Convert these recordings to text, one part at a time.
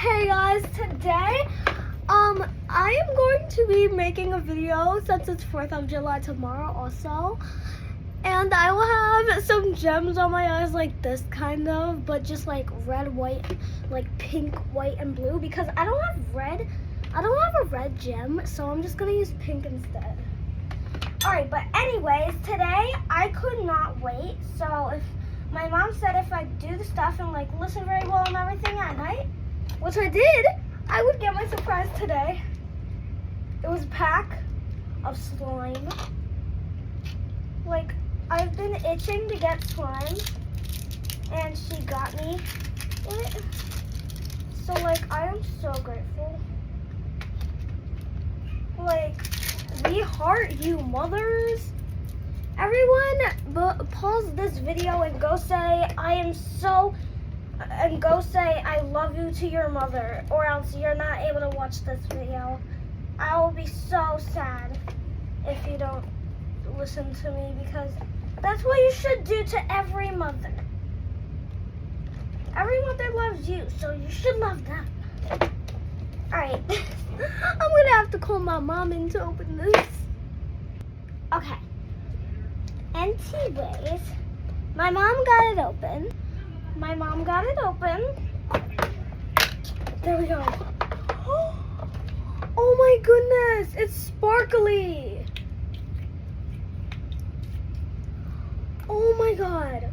Hey guys, today I am going to be making a video since it's 4th of July tomorrow also. And I will have some gems on my eyes like this kind of, but just like red, white, like pink, white, and blue because I don't have a red gem, so I'm just gonna use pink instead. Alright, but anyways, today I could not wait, so if my mom said if I do the stuff and like listen very well and everything at night, which I did, I would get my surprise today. It was a pack of slime. Like, I've been itching to get slime, and she got me it. So, like, I am so grateful. Like, we heart you, mothers. Everyone, pause this video and go say, and go say I love you to your mother, or else you're not able to watch this video. I will be so sad if you don't listen to me, because that's what you should do to every mother. Every mother loves you, so you should love them. Alright, I'm gonna have to call my mom in to open this. Okay. Anyways, my mom got it open. There we go. Oh my goodness, it's sparkly. Oh my god.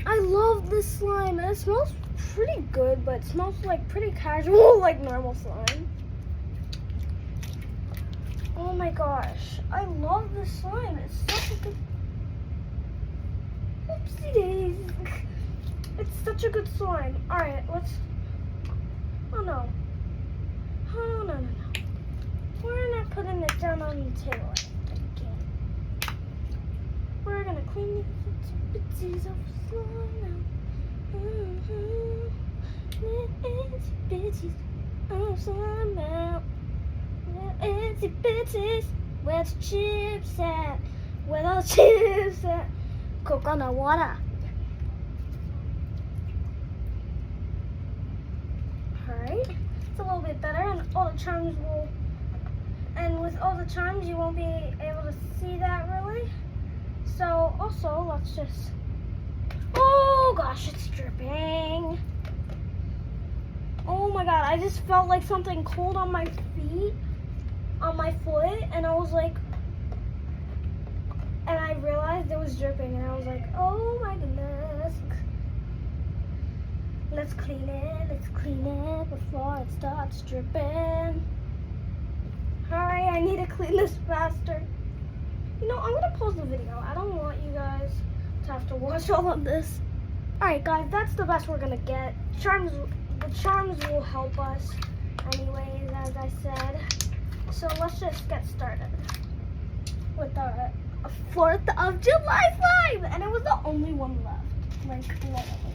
I love this slime, and it smells pretty good, but it smells like pretty casual, like normal slime. Oh my gosh, I love this slime. It's such a good... Oopsie days. It's such a good slime. Alright, let's... Oh no. Oh no. We're not putting it down on the table. Again. We're gonna clean these bitties of slime out. Bitties of slime out. Itsy bitties. Where the chips at? Where the chips at? Coconut water. Alright, it's a little bit better, and all the charms will, and with all the charms you won't be able to see that really. So also, let's just, oh gosh, it's dripping. Oh my god, I just felt like something cold on my feet, on my foot, and I was like, and I realized it was dripping, and I was like, oh my goodness. Let's clean it before it starts dripping. Alright, I need to clean this faster. You know, I'm gonna pause the video. I don't want you guys to have to watch all of this. Alright guys, that's the best we're gonna get. The charms will help us anyways, as I said. So let's just get started with our 4th of July slime, and it was the only one left, like literally.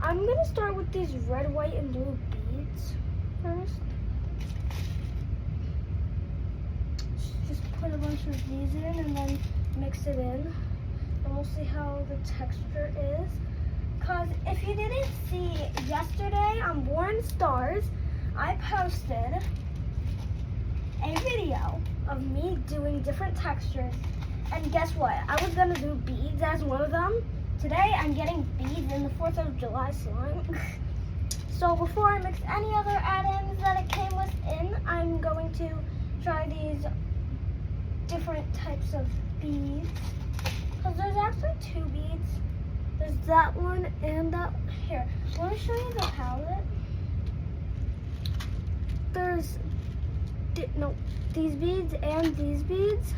I'm gonna start with these red, white, and blue beads first. Just put a bunch of these in and then mix it in, and we'll see how the texture is. Cause if you didn't see yesterday on Born Stars, I posted a video of me doing different textures. And guess what? I was gonna do beads as one of them. Today I'm getting beads in the 4th of July slime. So before I mix any other add-ins that it came within, I'm going to try these different types of beads. Because there's actually 2 beads. There's that one and that. Here, let me show you the palette. There's these beads and these beads.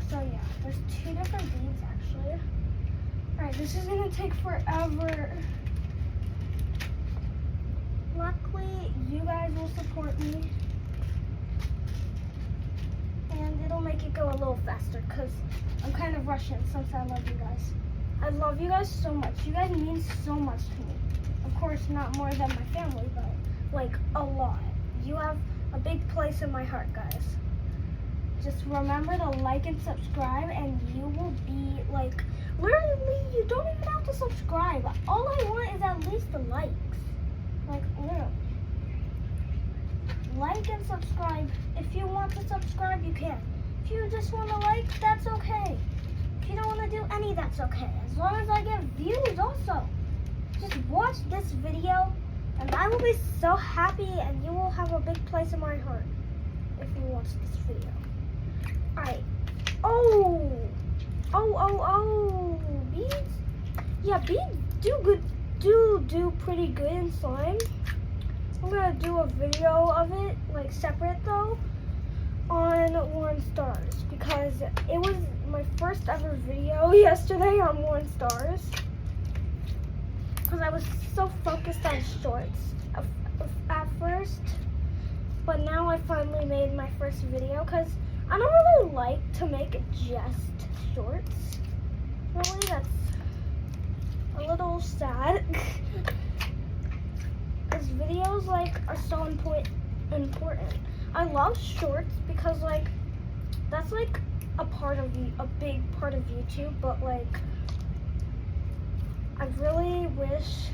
So yeah, there's 2 different beads actually. Alright, this is gonna take forever. Luckily, you guys will support me. And it'll make it go a little faster because I'm kind of rushing since I love you guys. I love you guys so much. You guys mean so much to me. Of course, not more than my family, but like a lot. You have a big place in my heart, guys. Just remember to like and subscribe, and you will be like, literally, you don't even have to subscribe. All I want is at least the likes. Like, literally. Like and subscribe. If you want to subscribe, you can. If you just want to like, that's okay. If you don't want to do any, that's okay. As long as I get views also. Just watch this video and I will be so happy and you will have a big place in my heart if you watch this video. Alright. Oh, beads? Yeah, beads do pretty good in slime. I'm gonna do a video of it, like separate though, on Warren Stars because it was my first ever video yesterday on Warren Stars. Because I was so focused on shorts at first, but now I finally made my first video because I don't really like to make just shorts. Really, that's a little sad. Because videos are so important. I love shorts because that's a big part of YouTube, but I really wish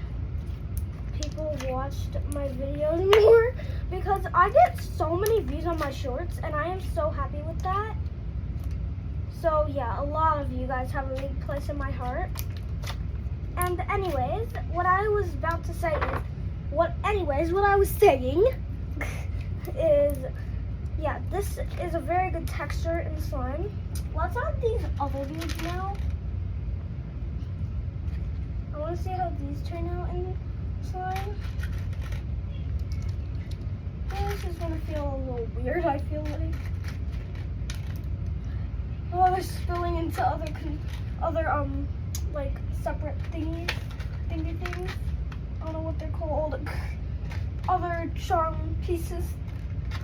people watched my videos more because I get so many views on my shorts and I am so happy with that. So yeah, a lot of you guys have a big place in my heart. And anyways, what I was saying is, yeah, this is a very good texture in slime. Let's add these other beads now. I want to see how these turn out in slime. This is going to feel a little weird, I feel like. Oh, they're spilling into other separate thingy things. I don't know what they're called. Other charm pieces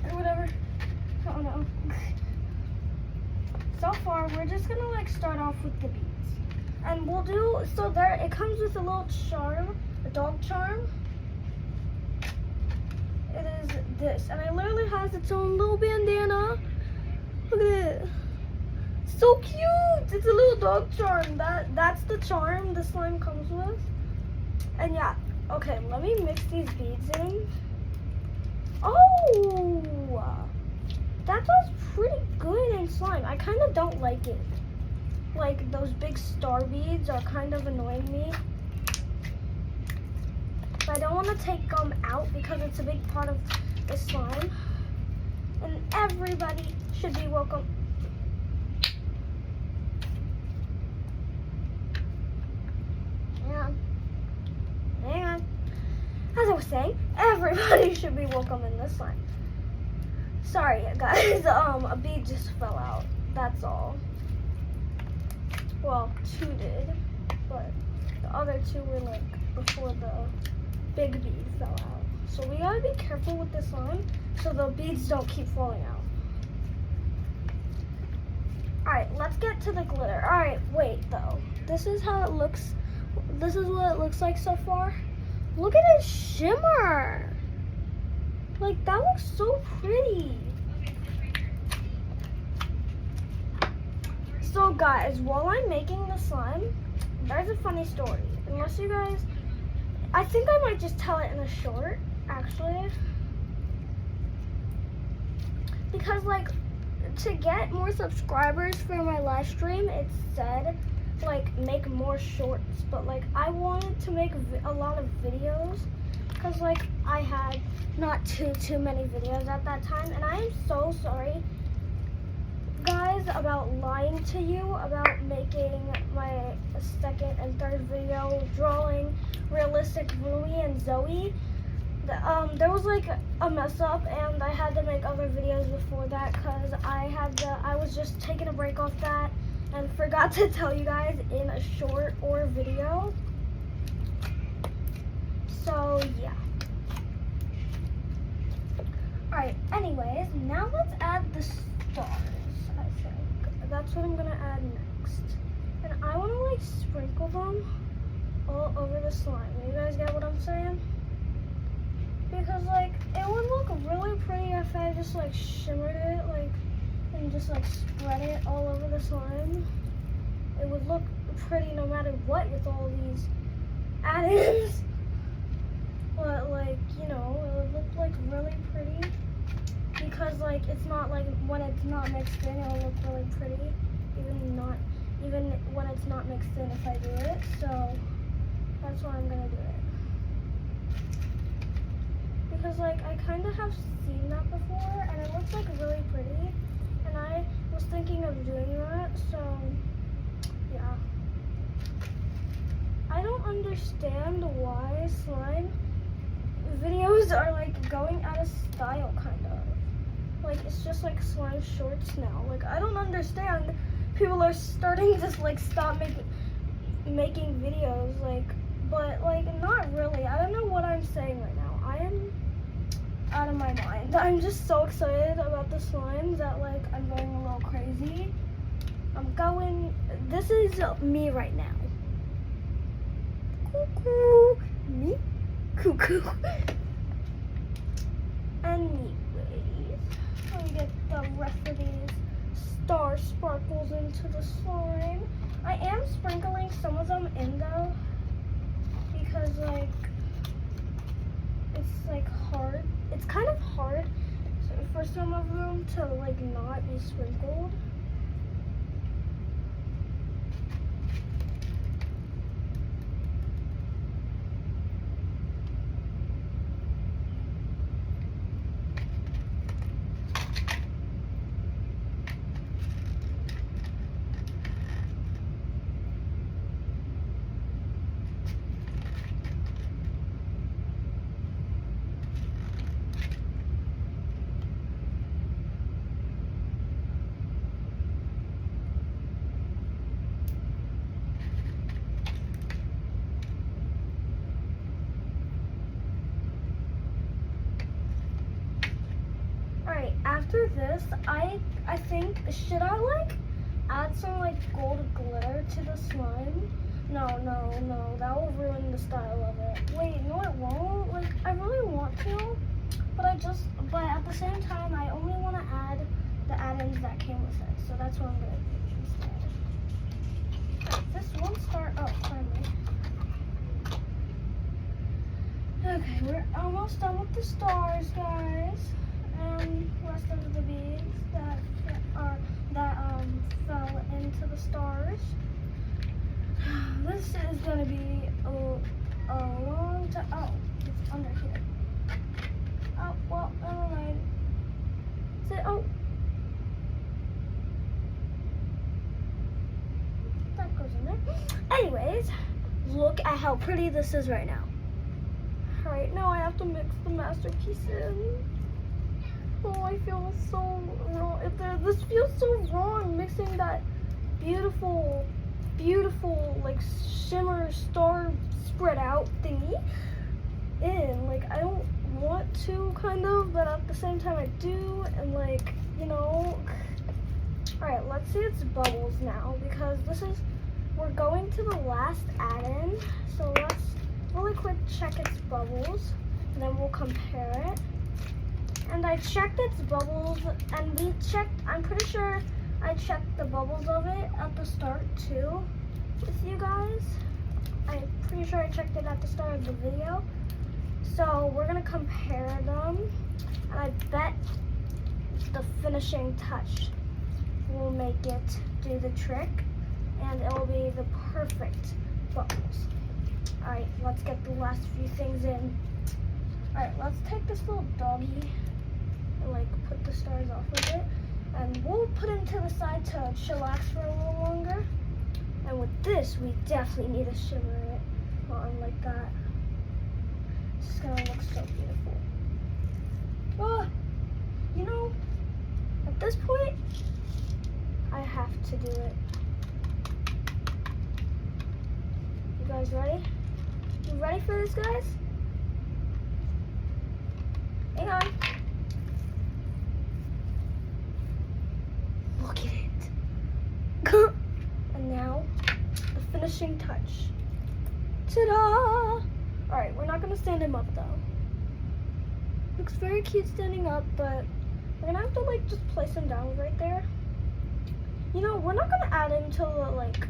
or whatever. I don't know. So far, we're just gonna start off with the beads. And we'll do, so there, it comes with a little charm, a dog charm. It is this, and it literally has its own little bandana. Look at it. So cute! It's a little dog charm. That's the charm the slime comes with. And yeah, okay, let me mix these beads in. Oh! That was pretty good in slime. I kind of don't like it. Like, those big star beads are kind of annoying me. But I don't want to take them out because it's a big part of the slime. And everybody should be welcome. Hang on. As I was saying, everybody should be welcome in this slime. Sorry, guys. A bead just fell out. That's all. Well, 2 did, but the other 2 were before the big bead fell out. So we gotta be careful with this slime so the beads don't keep falling out. Alright, let's get to the glitter. Alright, wait though. This is how it looks. This is what it looks like so far. Look at it shimmer. That looks so pretty. So guys, while I'm making the slime, there's a funny story. Unless you guys, I think I might just tell it in a short, actually. Because to get more subscribers for my live stream, it said make more shorts, but I wanted to make a lot of videos because I had not too many videos at that time, and I am so sorry guys about lying to you about making my second and third video drawing realistic Rui and Zoe. There was a mess up and I had to make other videos before that because I was just taking a break off that and forgot to tell you guys in a short or video. So yeah. Alright, anyways, now let's add the stars, I think. That's what I'm gonna add next. And I wanna sprinkle them all over the slime. You guys get what I'm saying? Because it would look really pretty if I just shimmered it and just spread it all over the slime. It would look pretty no matter what with all these add-ins. like when it's not mixed in, it'll look really pretty. Even when it's not mixed in, if I do it. So that's why I'm gonna do it. Because like I kind of have seen that before, and it looks like really pretty. And I was thinking of doing that. So yeah. I don't understand why slime videos are like going out of style, kind of. Like it's just like slime shorts now. Like I don't understand. People are starting to like stop making videos, like, but like not really. I don't know what I'm saying right now. I am out of my mind. I'm just so excited about the slimes that like I'm going a little crazy. This is me right now. Cuckoo. Me? Cuckoo. Anyways, let me get the rest of these star sparkles into the slime. I am sprinkling some of them in though, because like it's like hard. It's kind of hard for some of them to like not be sprinkled. Alright, after this, I think, should I like add some like gold glitter to the slime? No, that will ruin the style of it. Wait, no it won't. Like, I really want to, but at the same time, I only want to add the add-ins that came with it. So that's what I'm going to do instead. This one star, oh, finally. Okay, we're almost done with the stars, guys. And rest of the beads that fell into the stars. This is gonna be a long time. Oh, it's under here. Oh, well, never mind. Oh, that goes in there. Anyways, look at how pretty this is right now. All right, now I have to mix the masterpiece in. Oh, I feel so wrong. This feels so wrong, mixing that beautiful, like shimmer star spread out thingy in. Like, I don't want to, kind of, but at the same time I do, and like, you know. Alright, let's see its bubbles now, because we're going to the last add-in, so let's really quick check its bubbles, and then we'll compare it. And I checked its bubbles, and I'm pretty sure I checked the bubbles of it at the start too with you guys. I'm pretty sure I checked it at the start of the video. So we're gonna compare them, and I bet the finishing touch will make it do the trick, and it will be the perfect bubbles. Alright, let's get the last few things in. Alright, let's take this little doggy and like put the stars off of it, and we'll put him to the side to chillax for a little longer. And with this, we definitely need to shimmer it on like that. It's gonna look so beautiful. Oh, you know, at this point, I have to do it. You guys ready? You ready for this, guys? Hang on. Look at it. And now, the finishing touch. Ta-da! Alright, we're not gonna stand him up though. Looks very cute standing up, but we're gonna have to like just place him down right there. You know, we're not gonna add him till the like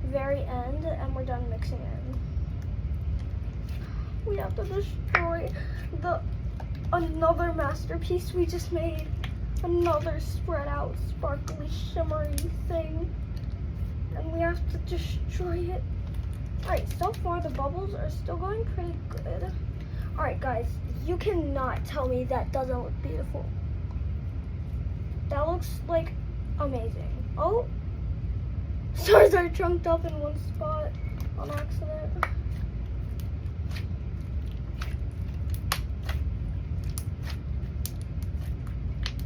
very end and we're done mixing in. We have to destroy another masterpiece we just made. another spread out, sparkly, shimmery thing. And we have to destroy it. Alright, so far the bubbles are still going pretty good. Alright guys, you cannot tell me that doesn't look beautiful. That looks like amazing. Oh, stars are chunked up in one spot on accident.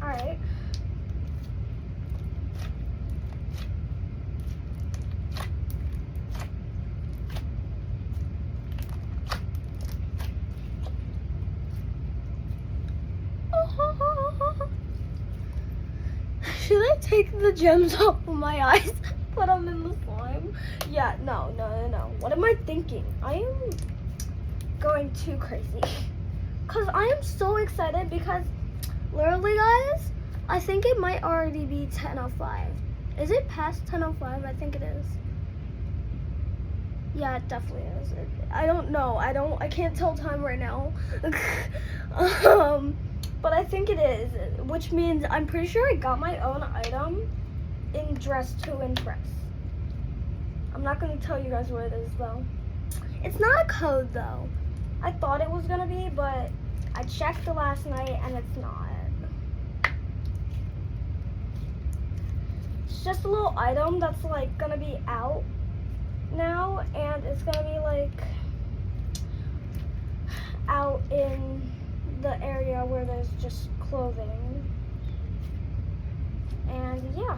Alright. Should I take the gems off of my eyes? Put them in the slime? Yeah, no. What am I thinking? I am going too crazy. Because I am so excited because literally, guys, I think it might already be 10:05. Is it past 10:05? I think it is. Yeah, it definitely is. I don't know. I can't tell time right now. But I think it is, which means I'm pretty sure I got my own item in Dress to Impress. I'm not going to tell you guys what it is, though. It's not a code, though. I thought it was going to be, but I checked the last night, and it's not. It's just a little item that's, like, going to be out now, and it's going to be, like, out in the area where there's just clothing. And yeah.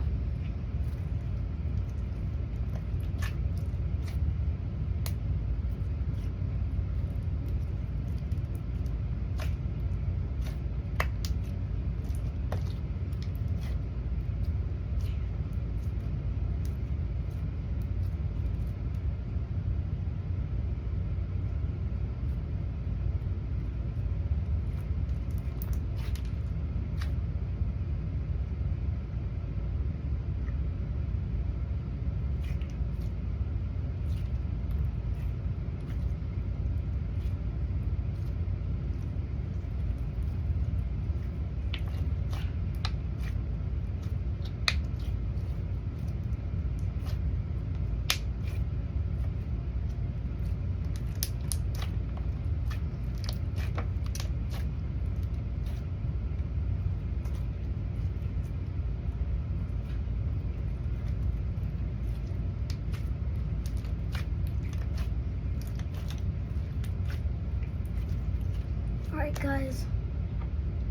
Alright guys,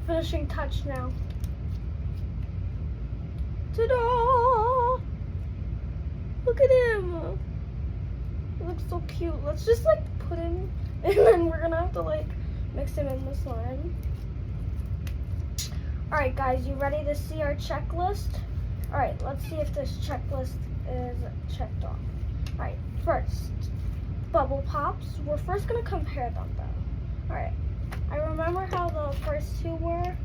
finishing touch now. Ta-da! Look at him! He looks so cute. Let's just like put him, and then we're gonna have to like mix him in the slime. Alright guys, you ready to see our checklist? Alright, let's see if this checklist is checked off. Alright, first, bubble pops. We're first gonna compare them though. Alright. I remember how the first two were.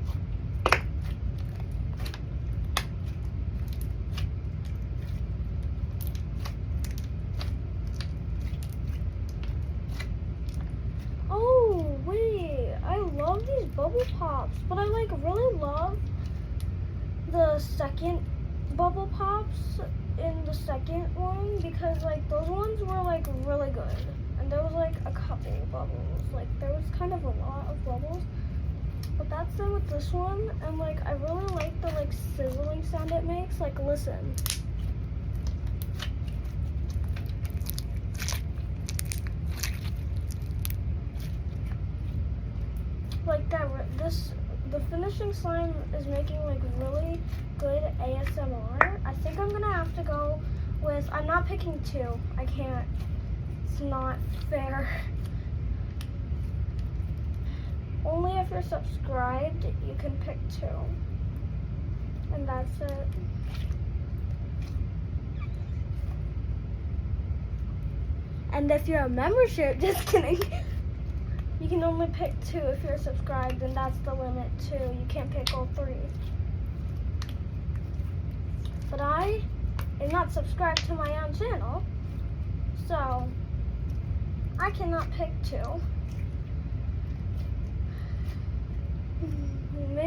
Oh, wait. I love these bubble pops, but I like really love the second bubble pops in the second one because like those ones were like really good. And there was like a couple bubbles. Like there was kind of a lot of bubbles. But that's it with this one. And like I really like the like sizzling sound it makes. Like listen. Like that the finishing slime is making like really good ASMR. I think I'm gonna have to go with, I'm not picking two. I can't. It's not fair. Only if you're subscribed, you can pick two. And that's it. And if you're a membership, just kidding. You can only pick two if you're subscribed, and that's the limit too. You can't pick all three. But I am not subscribed to my own channel, so I cannot pick two.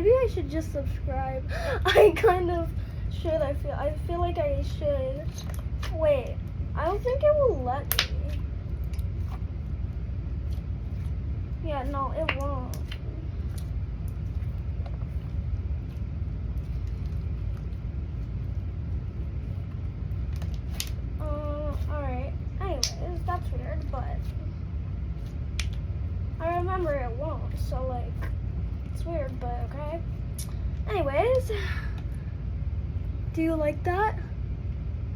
maybe I should just subscribe. I kind of should. I feel like I should. Wait, I don't think it will let me. Yeah, no, it won't. Alright. Anyways, that's weird, but I remember it won't, so like, it's weird, but okay. Anyways, do you like that?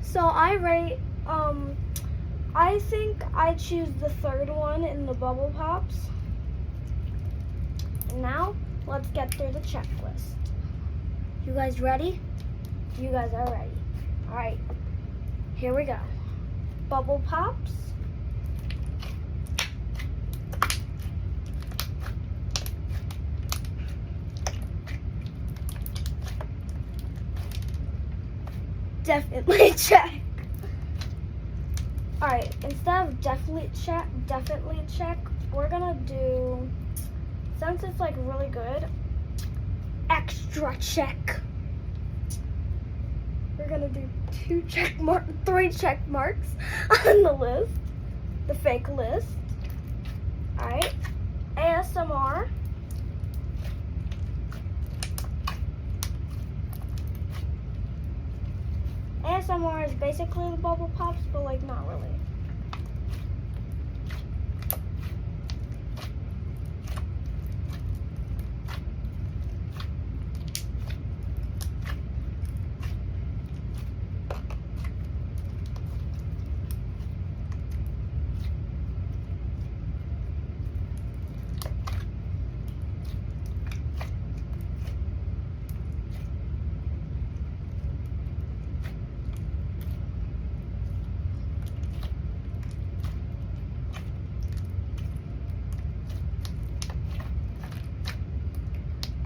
So I rate, I think I choose the third one in the Bubble Pops. And now, let's get through the checklist. You guys ready? You guys are ready. Alright, here we go. Bubble Pops. Definitely check. Alright, instead of definitely check, we're gonna do, since it's like really good, extra check. We're gonna do 3 check marks on the list, the fake list. Alright, ASMR. ASMR is basically the Bubble Pops, but like not really.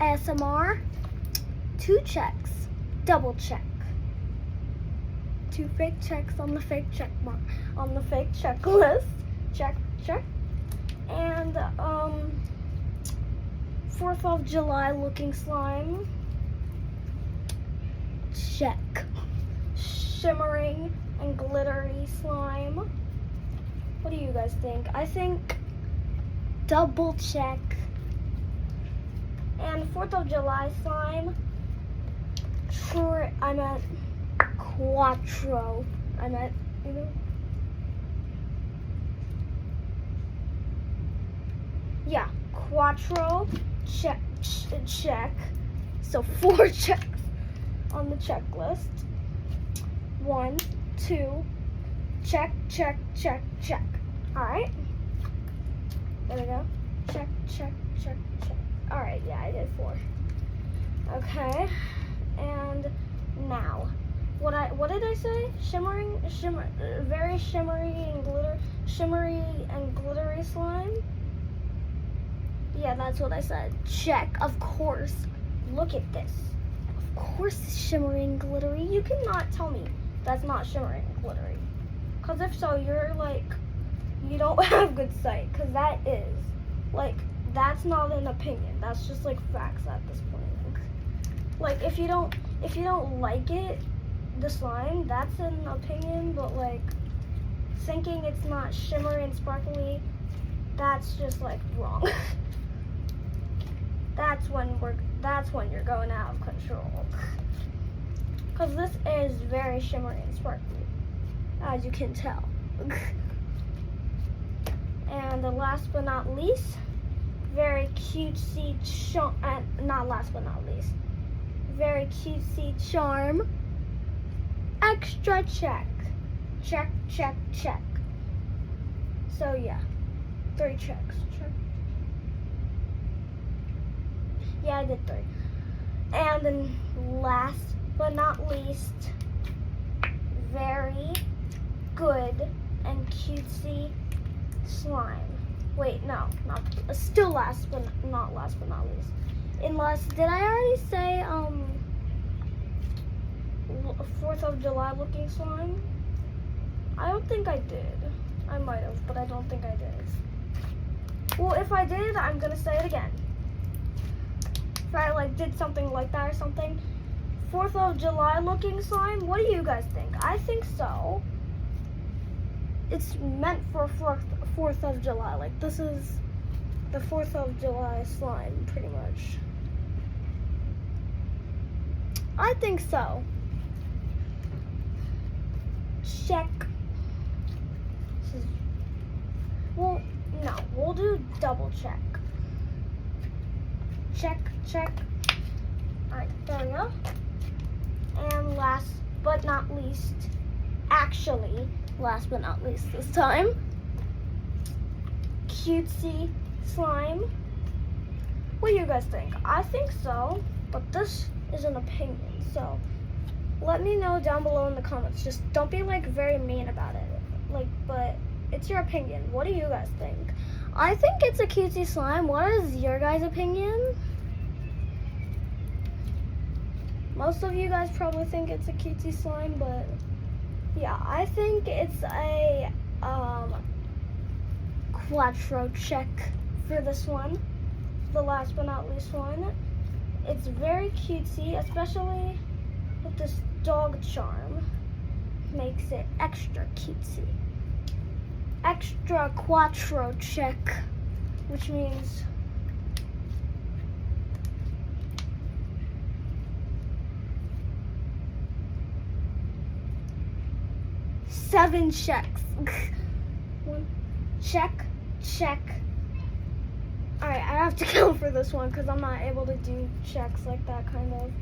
ASMR, 2 checks, double check. 2 fake checks on the fake check mark, on the fake checklist. Check. And 4th of July looking slime. Check. Shimmering and glittery slime. What do you guys think? I think double check. And 4th of July slime, I meant quattro. I meant, you know? Yeah, quattro, check. So 4 checks on the checklist. 1, 2, check. Alright. There we go. Check. Alright, yeah, I did 4. Okay, and now, what did I say? Very shimmery and glittery slime? Yeah, that's what I said. Check, of course. Look at this. Of course it's shimmery and glittery. You cannot tell me that's not shimmery and glittery. Because if so, you're like, you don't have good sight, because that is. Like, that's not an opinion. That's just like facts at this point. Like if you don't like it, the slime, that's an opinion, but like thinking it's not shimmery and sparkly, that's just like wrong. That's when you're going out of control. Cause this is very shimmery and sparkly, as you can tell. And the last but not least, very cutesy very cutesy charm. Extra check. So yeah, 3 checks. Check. Yeah, I did 3. And then last but not least, very good and cutesy slime. Wait, no, not still last but not least. Unless, did I already say 4th of July looking slime? I don't think I did. I might have, but I don't think I did. Well, if I did, I'm gonna say it again. if I like did something like that or something. 4th of July looking slime. What do you guys think? I think so. It's meant for 4th of July. Like this is the 4th of July slime, pretty much. I think so. Check. Well, no, we'll do double check. Check, check. Alright, there we go. And last but not least, actually, last but not least this time, cutesy slime. What do you guys think? I think so, but this is an opinion, so let me know down below in the comments. Just don't be like very mean about it. Like, but it's your opinion. What do you guys think? I think it's a cutesy slime. What is your guys' opinion? Most of you guys probably think it's a cutesy slime, but yeah, I think it's a quattro check for this one. The last but not least one. It's very cutesy, especially with this dog charm. Makes it extra cutesy. Extra quattro check, which means seven checks. One, check, check. Alright, I have to count for this one because I'm not able to do checks like that, kind of.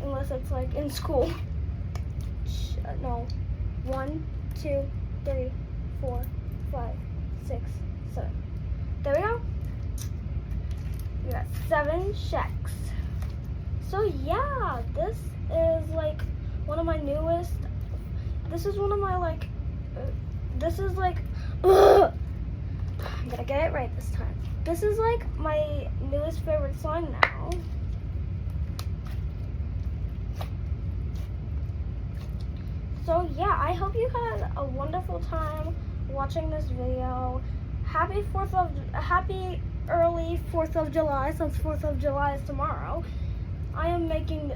Unless it's like in school. No. 1, 2, 3, 4, 5, 6, 7. There we go. We got 7 checks. So yeah, this is like one of my newest. This is one of my like. This is like. I'm gonna get it right this time. This is like my newest favorite slime now. So yeah, I hope you had a wonderful time watching this video. Happy early 4th of July, since 4th of July is tomorrow. I made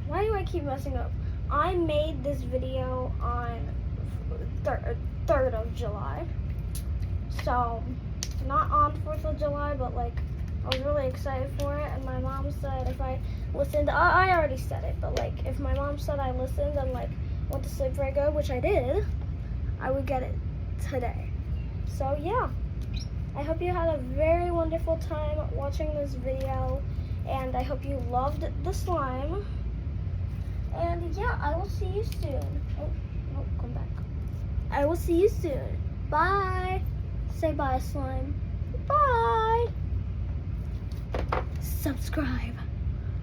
why do I keep messing up? I made this video on 3rd of July. So, not on 4th of July, but like, I was really excited for it, and my mom said if I listened, I already said it, but like, if my mom said I listened and like, went to sleep very good, which I did, I would get it today. So yeah, I hope you had a very wonderful time watching this video, and I hope you loved the slime. And yeah, I will see you soon. Oh, no, come back. I will see you soon. Bye. Say bye, slime. Bye. Subscribe.